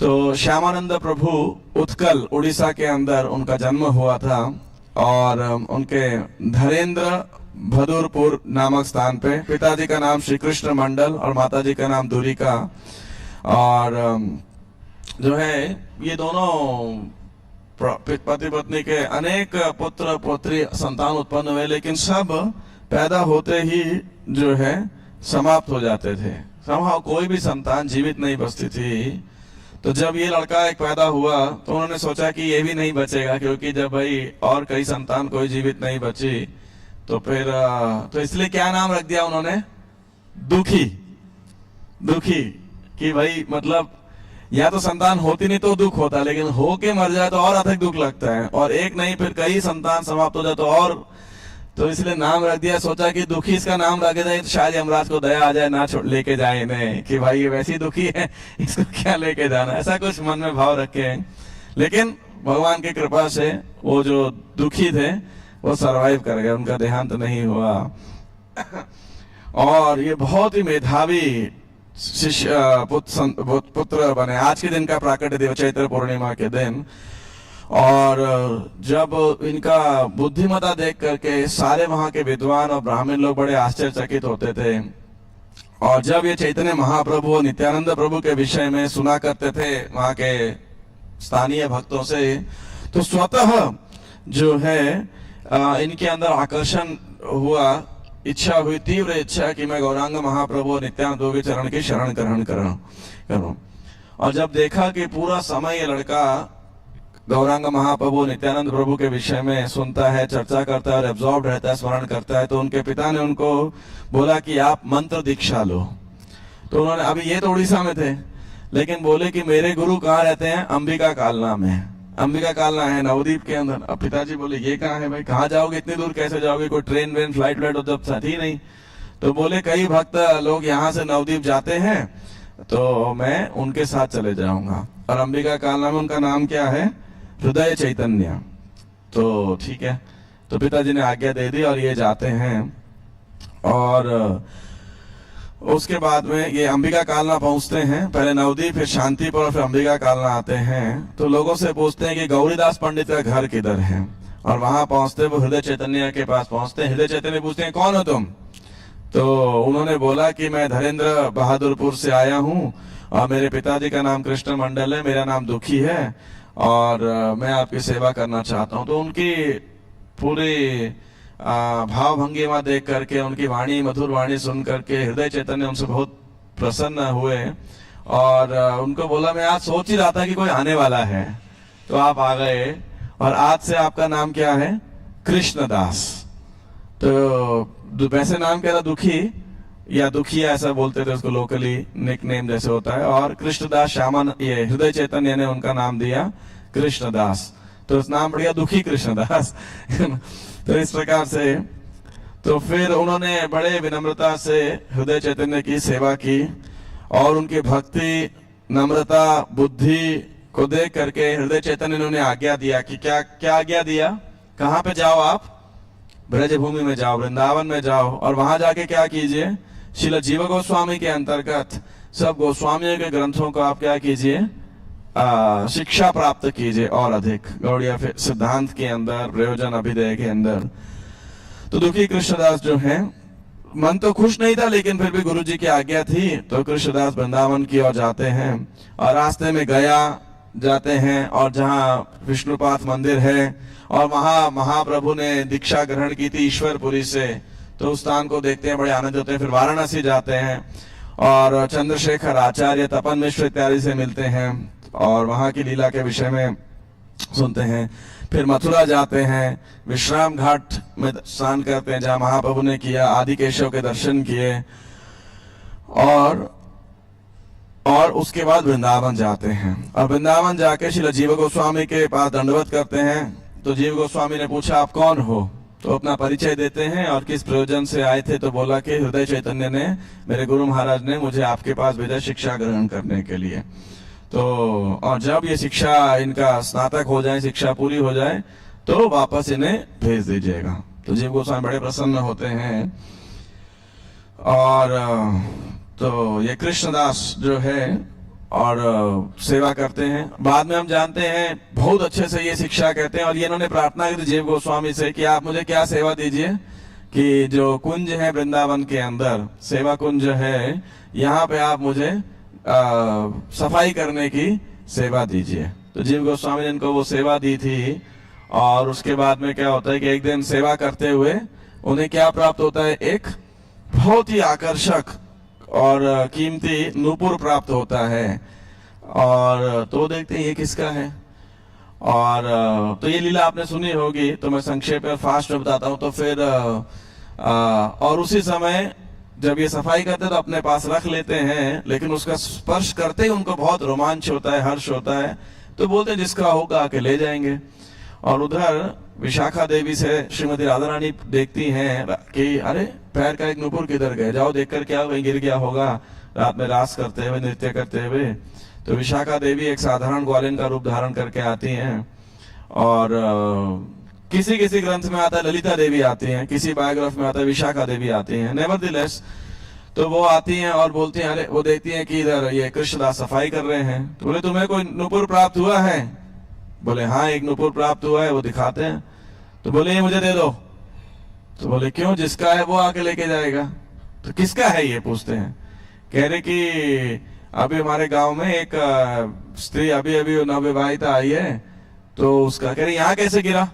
तो श्यामानंद प्रभु उत्कल उड़ीसा के अंदर उनका जन्म हुआ था और उनके धरेंद्र भदुरपुर नामक स्थान पे पिताजी का नाम श्री कृष्ण मंडल और माताजी का नाम दूरिका। और जो है ये दोनों पति पत्नी के अनेक पुत्र पुत्री संतान उत्पन्न हुए, लेकिन सब पैदा होते ही जो है समाप्त हो जाते थे। समहाउ कोई भी संतान जीवित नहीं बचती थी। तो जब ये लड़का एक पैदा हुआ तो उन्होंने सोचा कि ये भी नहीं बचेगा, क्योंकि जब भाई और कई संतान कोई जीवित नहीं बची तो फिर तो इसलिए क्या नाम रख दिया उन्होंने, दुखी। दुखी कि भाई मतलब या तो संतान होती नहीं तो दुख होता, लेकिन हो के मर जाए तो और अधिक दुख लगता है, और एक नहीं फिर कई संतान समाप्त हो जाए तो और, तो इसलिए नाम रख दिया। सोचा कि दुखी इसका नाम रखे जाए तो शायद यमराज को दया आ जाए, ना लेके जाए इन्हें कि भाई ये वैसी दुखी है, इसको क्या लेके जाना, ऐसा कुछ मन में भाव रखे हैं। लेकिन भगवान की कृपा से वो जो दुखी थे वो सरवाइव कर गए, उनका देहांत नहीं हुआ। और ये बहुत ही मेधावी शिष्य पुत्र बने। आज के दिन का प्राकट्य दिवस चैत्र पूर्णिमा के दिन, और जब इनका बुद्धिमता देख करके सारे वहां के विद्वान और ब्राह्मण लोग बड़े आश्चर्यचकित होते थे। और जब ये चैतन्य महाप्रभु और नित्यानंद प्रभु के विषय में सुना करते थे वहां के स्थानीय भक्तों से, तो स्वतः जो है इनके अंदर आकर्षण हुआ, इच्छा हुई, तीव्र इच्छा कि मैं गौरांग महाप्रभु और नित्यानंद प्रभु के चरण की शरण ग्रहण करूं। और जब देखा कि पूरा समय ये लड़का गौरांग महाप्रभु नित्यानंद प्रभु के विषय में सुनता है, चर्चा करता है और एब्जॉर्ब रहता है, स्मरण करता है, तो उनके पिता ने उनको बोला कि आप मंत्र दीक्षा लो। तो उन्होंने, अभी ये तो उड़ीसा में थे, लेकिन बोले कि मेरे गुरु कहाँ रहते हैं, अंबिका कालना में। अंबिका कालना है नवद्वीप के अंदर। अब पिताजी बोले ये कहाँ है भाई, कहाँ जाओगे, इतनी दूर कैसे जाओगे, कोई ट्रेन वेन फ्लाइट तो जब साथी नहीं। तो बोले कई भक्त लोग यहाँ से नवद्वीप जाते हैं तो मैं उनके साथ चले जाऊंगा। और अंबिका कालना में उनका नाम क्या है, हृदय चैतन्य। तो ठीक है, तो पिताजी ने आज्ञा दे दी और ये जाते हैं। और उसके बाद में ये अंबिका कालना पहुंचते हैं, पहले नवद्वीप फिर शांतिपुर और फिर अंबिका कालना आते हैं। तो लोगों से पूछते हैं कि गौरीदास पंडित का घर किधर है, और वहां पहुंचते वो हृदय चैतन्य के पास पहुंचते हैं। हृदय चैतन्य पूछते हैं कौन हो तुम, तो उन्होंने बोला कि मैं धरेंद्र बहादुरपुर से आया हूँ और मेरे पिताजी का नाम कृष्ण मंडल है, मेरा नाम दुखी है और मैं आपकी सेवा करना चाहता हूँ। तो उनकी पूरी भाव भंगिमा देख करके, उनकी वाणी, मधुर वाणी सुन करके हृदय चैतन्य उनसे बहुत प्रसन्न हुए और उनको बोला मैं आज सोच ही रहा था कि कोई आने वाला है, तो आप आ गए और आज से आपका नाम क्या है, कृष्णदास। तो वैसे नाम क्या था, दुखी या दुखिया ऐसा बोलते थे उसको लोकली, निक नेम जैसे होता है। और कृष्णदास श्यामान, ये हृदय चैतन्य ने उनका नाम दिया कृष्णदास, तो उस नाम पड़ गया दुखी कृष्णदास। तो इस प्रकार से तो फिर उन्होंने बड़े विनम्रता से हृदय चैतन्य की सेवा की और उनकी भक्ति, नम्रता, बुद्धि को देख करके हृदय चैतन्य ने उन्हें आज्ञा दिया कि क्या आज्ञा दिया, कहाँ पे जाओ आप, ब्रज भूमि में जाओ, वृंदावन में जाओ और वहां जाके क्या कीजिए, श्रील जीव गोस्वामी के अंतर्गत सब गोस्वामियों के ग्रंथों को आप क्या कीजिए, शिक्षा प्राप्त कीजिए और अधिक गौड़िया सिद्धांत के अंदर, प्रयोजन अभिदय के अंदर। तो दुखी कृष्णदास जो है, मन तो खुश नहीं था लेकिन फिर भी गुरु जी की आज्ञा थी, तो कृष्णदास वृंदावन की ओर जाते हैं और रास्ते में गया जाते हैं और जहाँ विष्णुपाद मंदिर है और वहां महाप्रभु ने दीक्षा ग्रहण की थी ईश्वरपुरी से, तो उस स्थान को देखते हैं, बड़े आनंद होते हैं। फिर वाराणसी जाते हैं और चंद्रशेखर आचार्य, तपन मिश्र इत्यादि से मिलते हैं और वहां की लीला के विषय में सुनते हैं। फिर मथुरा जाते हैं, विश्राम घाट में स्नान करते हैं जहाँ महाप्रभु ने किया, आदि केशव के दर्शन किए और उसके बाद वृंदावन जाते हैं। और वृंदावन जाके श्री जीव गोस्वामी के पास दंडवत करते हैं। तो जीव गोस्वामी ने पूछा आप कौन हो, तो अपना परिचय देते हैं और किस प्रयोजन से आए थे, तो बोला कि हृदय चैतन्य ने, मेरे गुरु महाराज ने मुझे आपके पास भेजा शिक्षा ग्रहण करने के लिए। तो और जब ये शिक्षा, इनका स्नातक हो जाए, शिक्षा पूरी हो जाए, तो वापस इन्हें भेज दीजिएगा। तो जीव गोस्वामी बड़े प्रसन्न होते हैं। और तो ये कृष्णदास जो है और सेवा करते हैं। बाद में हम जानते हैं बहुत अच्छे से ये शिक्षा कहते हैं, और ये इन्होंने प्रार्थना की थी जीव गोस्वामी से कि आप मुझे क्या सेवा दीजिए कि जो कुंज है वृंदावन के अंदर, सेवा कुंज है, यहाँ पे आप मुझे सफाई करने की सेवा दीजिए। तो जीव गोस्वामी ने इनको वो सेवा दी थी। और उसके बाद में क्या होता है कि एक दिन सेवा करते हुए उन्हें क्या प्राप्त होता है, एक बहुत ही आकर्षक और कीमती नूपुर प्राप्त होता है। और तो देखते हैं ये किसका है। और तो ये लीला आपने सुनी होगी, तो मैं संक्षेप में फास्ट में बताता हूँ। तो फिर और उसी समय जब ये सफाई करते तो अपने पास रख लेते हैं, लेकिन उसका स्पर्श करते ही उनको बहुत रोमांच होता है, हर्ष होता है। तो बोलते हैं जिसका होगा आके ले जाएंगे। और उधर विशाखा देवी से श्रीमती राधा रानी देखती हैं कि अरे पैर का एक नूपुर किधर गए, जाओ देखकर क्या कहीं गिर गया होगा रात में रास करते हुए, नृत्य करते हुए। तो विशाखा देवी एक साधारण ग्वालिन का रूप धारण करके आती हैं। और किसी किसी ग्रंथ में आता है ललिता देवी आती हैं, किसी बायोग्राफ में आता है विशाखा देवी आती हैं। नेवरदिलेस तो वो आती हैं और बोलती हैं, अरे वो देखती हैं कि इधर ये कृष्णदास सफाई कर रहे हैं। तो बोले तुम्हें कोई नूपुर प्राप्त हुआ है? बोले हाँ एक नूपुर प्राप्त हुआ है। वो दिखाते हैं। तो बोले ये मुझे दे दो। तो बोले क्यों, जिसका है वो आके लेके जाएगा। तो किसका है ये पूछते हैं। कह रहे कि अभी हमारे गांव में एक स्त्री अभी अभी नवविवाहिता आई है, तो उसका कह रहे यहाँ कैसे गिरा।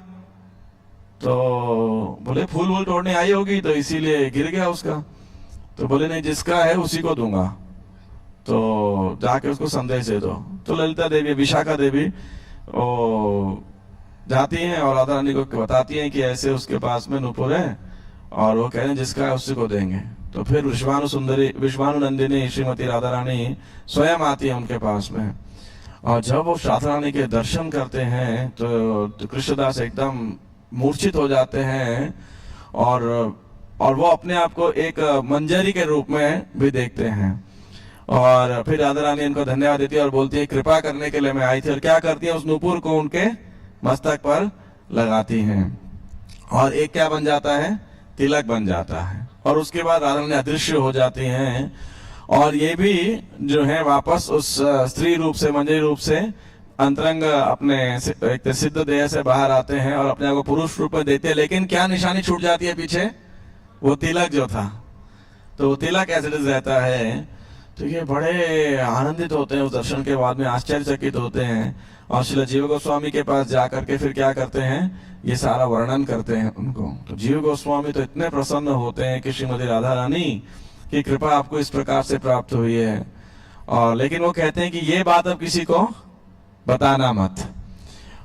तो बोले फूल वूल तोड़ने आई होगी तो इसीलिए गिर गया उसका। तो बोले नहीं जिसका है उसी को दूंगा, तो जाके उसको संदेश दे दो। तो ललिता देवी, विशाखा देवी वो जाती हैं और राधा रानी को बताती हैं कि ऐसे उसके पास में नूपुर है, और वो कह रहे हैं जिसका है उसी को देंगे। तो फिर विश्वानु नंदिनी श्रीमती राधा रानी स्वयं आती है उनके पास में। और जब वो राधा रानी के दर्शन करते हैं तो कृष्णदास एकदम मूर्छित हो जाते हैं, और वो अपने आप को एक मंजरी के रूप में भी देखते हैं। और फिर राधा रानी इनको धन्यवाद देती है और बोलती है कृपा करने के लिए मैं आई थी। और क्या करती है, उस नूपुर को उनके मस्तक पर लगाती हैं, और एक क्या बन जाता है, तिलक बन जाता है। और उसके बाद राधा रानी अदृश्य हो जाती हैं, और ये भी जो है वापस उस स्त्री रूप से, मंजरी रूप से अंतरंग अपने एक सिद्ध देह से बाहर आते हैं और अपने आप को पुरुष रूप में देते हैं। लेकिन क्या निशानी छूट जाती है पीछे, वो तिलक जो था। तो वो तिलक एज इट इज रहता है। तो ये बड़े आनंदित होते हैं उस दर्शन के बाद में, आश्चर्यचकित होते हैं। और श्रील जीव गोस्वामी के पास जाकर के फिर क्या करते हैं, ये सारा वर्णन करते हैं उनको। तो जीव गोस्वामी तो इतने प्रसन्न होते हैं कि श्रीमती राधा रानी की कृपा आपको इस प्रकार से प्राप्त हुई है। और लेकिन वो कहते हैं कि ये बात अब किसी को बताना मत।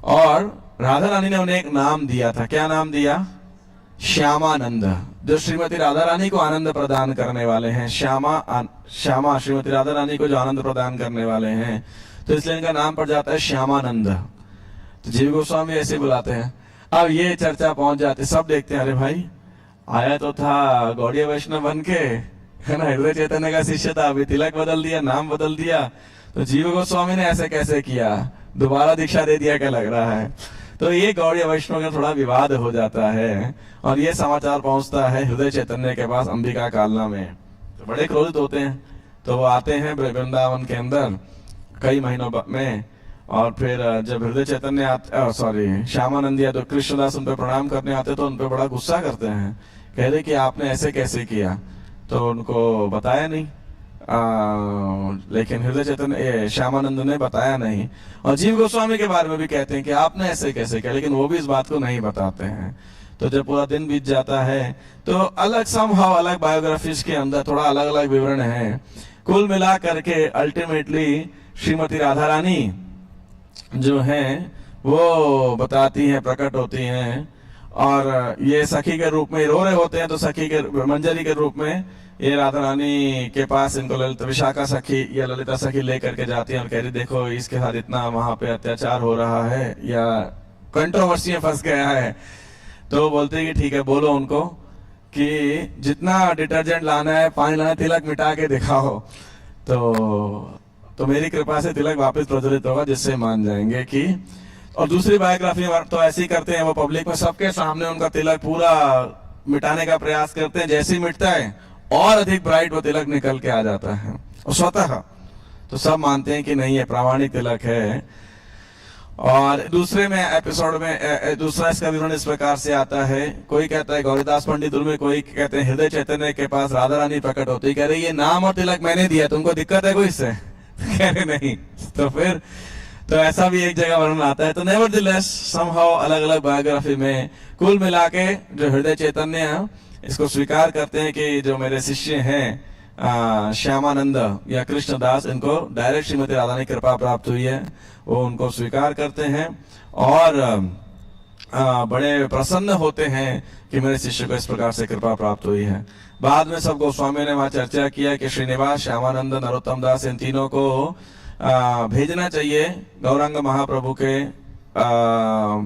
और राधा रानी ने उन्हें एक नाम दिया था। क्या नाम दिया? श्यामानंद, जो श्रीमती राधा रानी को आनंद प्रदान करने वाले हैं। श्यामा श्रीमती राधा रानी को जो आनंद प्रदान करने वाले हैं, तो इसलिए इनका नाम पड़ जाता है श्यामानंद। तो जीव गोस्वामी ऐसे बुलाते हैं। अब ये चर्चा पहुंच जाती, सब देखते हैं अरे भाई आया तो था गौड़ीय वैष्णव बन के, है ना, हृदय चैतन्य का शिष्य था, अभी तिलक बदल दिया, नाम बदल दिया। तो जीव गोस्वामी ने ऐसे कैसे किया, दोबारा दीक्षा दे दिया क्या लग रहा है। तो ये गौड़ीय वैष्णव का थोड़ा विवाद हो जाता है, और ये समाचार पहुंचता है हृदय चैतन्य के पास अंबिका कालना में। तो बड़े क्रोधित होते हैं। तो वो आते हैं वृंदावन के अंदर कई महीनों में, और फिर जब हृदय चैतन्य आते, सॉरी श्यामानंद या तो कृष्णदास उन पे प्रणाम करने आते तो उन पे बड़ा गुस्सा करते हैं। कह रहे कि आपने ऐसे कैसे किया। तो उनको बताया नहीं, लेकिन हृदय चैतन्य श्यामानंद ने बताया नहीं। और जीव गोस्वामी के बारे में भी कहते हैं कि आपने ऐसे कैसे किया, लेकिन वो भी इस बात को नहीं बताते हैं। तो जब पूरा दिन बीत जाता है तो अलग समहाउ अलग बायोग्राफीज के अंदर थोड़ा अलग अलग विवरण है। कुल मिला करके अल्टीमेटली श्रीमती राधा रानी जो है वो बताती हैं, प्रकट होती हैं, और ये सखी के रूप में रो रहे होते हैं। तो सखी के मंजरी के रूप में ये राधा रानी के पास इनको ललिता विशाखा सखी या ललिता सखी लेकर के जाती है और कह रही देखो इसके साथ इतना वहां पे अत्याचार हो रहा है या कंट्रोवर्सी में फंस गया है। तो बोलते हैं कि ठीक है, बोलो उनको कि जितना डिटर्जेंट लाना है, पानी लाना है, तिलक मिटा के दिखाओ, तो मेरी कृपा से तिलक वापस प्रज्वलित होगा, जिससे मान जाएंगे कि। और दूसरी बायोग्राफी में तो ऐसे ही करते हैं, वो पब्लिक में सबके सामने उनका तिलक पूरा मिटाने का प्रयास करते हैं। जैसे ही मिटता है और अधिक ब्राइट वो तिलक निकल के आ जाता है और स्वतः। तो सब मानते हैं कि नहीं ये प्रामाणिक तिलक है। और दूसरे में एपिसोड में दूसरा इसका विवरण इस प्रकार से आता है, कोई कहता है गौरीदास पंडित में, कोई कहते हैं हृदय चैतन्य के पास राधा रानी प्रकट होती, कह रहे ये नाम और तिलक मैंने दिया, तुमको दिक्कत है कोई इससे? कह रहे नहीं। तो फिर तो ऐसा भी एक जगह वर्णन आता है। तो नेवरदलेस समहाउ अलग अलग बायोग्राफी में कुल मिला के जो हृदय चैतन्य इसको स्वीकार करते हैं कि जो मेरे शिष्य हैं श्यामानंद या कृष्णदास, इनको डायरेक्ट श्रीमती राधा की कृपा प्राप्त हुई है, वो उनको स्वीकार करते हैं और बड़े प्रसन्न होते हैं कि मेरे शिष्य को इस प्रकार से कृपा प्राप्त हुई है। बाद में सब गोस्वामी ने वहां चर्चा किया कि श्रीनिवास, श्यामानंद, नरोत्तम दास, इन तीनों को भेजना चाहिए गौरांग महाप्रभु के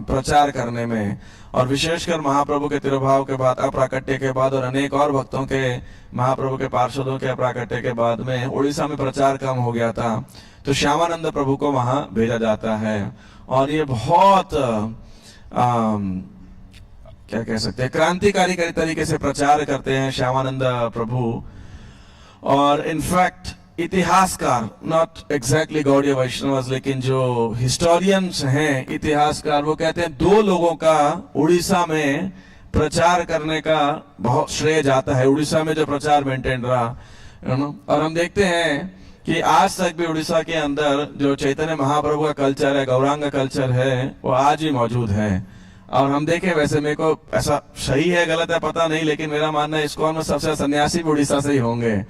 प्रचार करने में, और विशेषकर महाप्रभु के तिरुभाव के बाद, अप्राकट्य के बाद और अनेक और भक्तों के, महाप्रभु के पार्षदों के अप्राकट्य के बाद में उड़ीसा में प्रचार कम हो गया था, तो श्यामानंद प्रभु को वहां भेजा जाता है। और ये बहुत क्या कह सकते हैं, क्रांतिकारी तरीके से प्रचार करते हैं श्यामानंद प्रभु। और इनफैक्ट इतिहासकार, नॉट एग्जैक्टली गौड़ीय वैष्णव, लेकिन जो हिस्टोरियंस हैं, इतिहासकार, वो कहते हैं दो लोगों का उड़ीसा में प्रचार करने का बहुत श्रेय जाता है। उड़ीसा में जो प्रचार मेंटेन रहा, और हम देखते हैं कि आज तक भी उड़ीसा के अंदर जो चैतन्य महाप्रभु का कल्चर है, गौरांग का कल्चर है, वो आज भी मौजूद है। और हम देखें, वैसे मेरे को ऐसा सही है गलत है पता नहीं, लेकिन मेरा मानना है इस्कॉन में सबसे सन्यासी भी उड़ीसा से ही होंगे।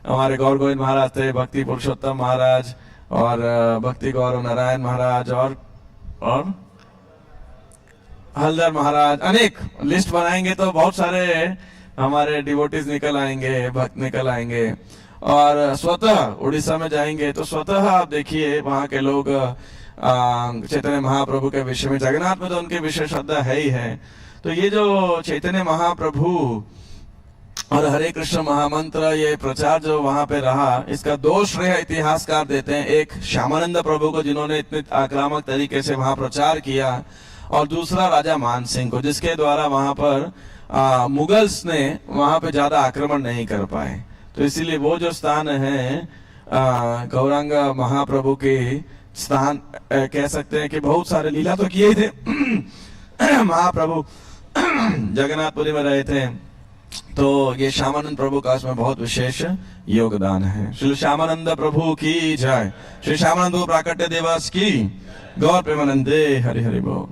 हमारे गौर गोविंद महाराज थे, भक्ति पुरुषोत्तम महाराज और भक्ति गौरव नारायण महाराज और हलदर महाराज, अनेक लिस्ट बनाएंगे तो बहुत सारे हमारे डिवोटीज निकल आएंगे, भक्त निकल आएंगे। और स्वतः उड़ीसा में जाएंगे तो स्वतः आप देखिए वहाँ के लोग चैतन्य महाप्रभु के विषय में, जगन्नाथ में तो उनके विषय श्रद्धा है ही है। तो ये जो चैतन्य महाप्रभु और हरे कृष्ण महामंत्र, ये प्रचार जो वहां पे रहा, इसका दो श्रेय इतिहासकार देते हैं। एक श्यामानंद प्रभु को, जिन्होंने इतने आक्रामक तरीके से वहां प्रचार किया, और दूसरा राजा मान सिंह को, जिसके द्वारा वहां पर मुगल्स ने वहां पे ज्यादा आक्रमण नहीं कर पाए। तो इसीलिए वो जो स्थान है गौरांग महाप्रभु के स्थान, कह सकते हैं कि बहुत सारे लीला तो किए थे महाप्रभु जगन्नाथपुरी में रहे थे, तो ये श्यामानंद प्रभु का इसमें बहुत विशेष योगदान है। श्री श्यामानंद प्रभु की जय, श्री श्यामानंद प्राकट्य दिवस की, गौर प्रेमानंदे, हरि हरि बोल।